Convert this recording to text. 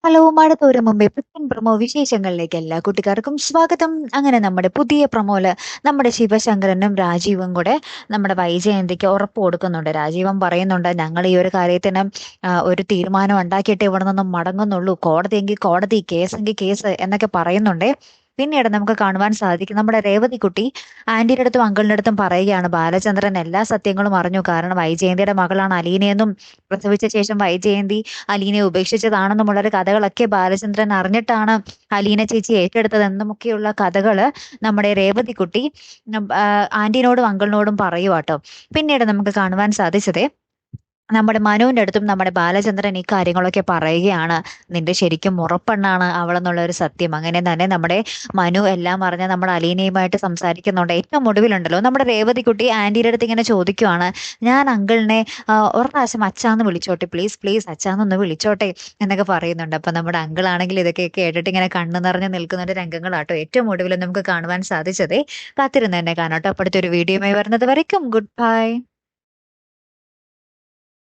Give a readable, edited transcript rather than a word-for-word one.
Hello മഴത്തോരും മുമ്പേ പുത്തൻ promo വിശേഷങ്ങളിലേക്ക് എല്ലാ കൂട്ടുകാർക്കും സ്വാഗതം. അങ്ങനെ നമ്മുടെ പുതിയ പ്രൊമോയില് നമ്മുടെ ശിവശങ്കരനും രാജീവും കൂടെ നമ്മുടെ വൈജയന്തിക്ക് ഉറപ്പ് കൊടുക്കുന്നുണ്ട്. രാജീവൻ പറയുന്നുണ്ട്, ഞങ്ങൾ ഈ ഒരു കാര്യത്തിന് ഒരു തീരുമാനം ഉണ്ടാക്കിയിട്ട് ഇവിടെ നിന്നും മടങ്ങുന്നുള്ളൂ. കോടതിയെങ്കിൽ കോടതി, കേസെങ്കിൽ കേസ് എന്നൊക്കെ പറയുന്നുണ്ടേ. പിന്നീട് നമുക്ക് കാണുവാൻ സാധിക്കും നമ്മുടെ രേവതിക്കുട്ടി ആന്റിയുടെ അടുത്തും അങ്കിളിന്റെ അടുത്തും പറയുകയാണ്, ബാലചന്ദ്രൻ എല്ലാ സത്യങ്ങളും അറിഞ്ഞു. കാരണം വൈജയന്തിയുടെ മകളാണ് അലീനയെന്നും പ്രസവിച്ച ശേഷം വൈജയന്തി അലീനയെ ഉപേക്ഷിച്ചതാണെന്നുമുള്ളൊരു കഥകളൊക്കെ ബാലചന്ദ്രൻ അറിഞ്ഞിട്ടാണ് അലീന ചേച്ചി ഏറ്റെടുത്തതെന്നുമൊക്കെയുള്ള കഥകള് നമ്മുടെ രേവതിക്കുട്ടി ആന്റിനോടും അങ്കിളിനോടും പറയുവാട്ടോ. പിന്നീട് നമുക്ക് കാണുവാൻ സാധിച്ചത് നമ്മുടെ മനുവിന്റെ അടുത്തും നമ്മുടെ ബാലചന്ദ്രൻ ഈ കാര്യങ്ങളൊക്കെ പറയുകയാണ്. നിന്റെ ശരിക്കും മുറപ്പെണ്ണാണ് അവളെന്നുള്ള ഒരു സത്യം. അങ്ങനെ തന്നെ നമ്മുടെ മനു എല്ലാം പറഞ്ഞ് നമ്മുടെ അലീനയുമായിട്ട് സംസാരിക്കുന്നുണ്ട്. ഏറ്റവും ഒടുവിലുണ്ടല്ലോ നമ്മുടെ രേവതിക്കുട്ടി ആന്റിയുടെ അടുത്ത് ഇങ്ങനെ ചോദിക്കുവാണ്, ഞാൻ അങ്കിളിനെ ഒരു പ്രാവശ്യം അച്ചാന്ന് വിളിച്ചോട്ടെ, പ്ലീസ് പ്ലീസ് അച്ചാന്നൊന്ന് വിളിച്ചോട്ടെ എന്നൊക്കെ പറയുന്നുണ്ട്. അപ്പൊ നമ്മുടെ അങ്കിൾ ആണെങ്കിൽ ഇതൊക്കെ കേട്ടിട്ട് ഇങ്ങനെ കണ്ണു നിറഞ്ഞ് നിൽക്കുന്ന ഒരു രംഗങ്ങളാട്ടോ ഏറ്റവും ഒടുവിൽ നമുക്ക് കാണുവാൻ സാധിച്ചതേ. കാത്തിരുന്ന് തന്നെ കാണാട്ടോ. അപ്പോഴത്തെ ഒരു വീഡിയോയുമായി വരുന്നത് വരയ്ക്കും ഗുഡ് ബൈ.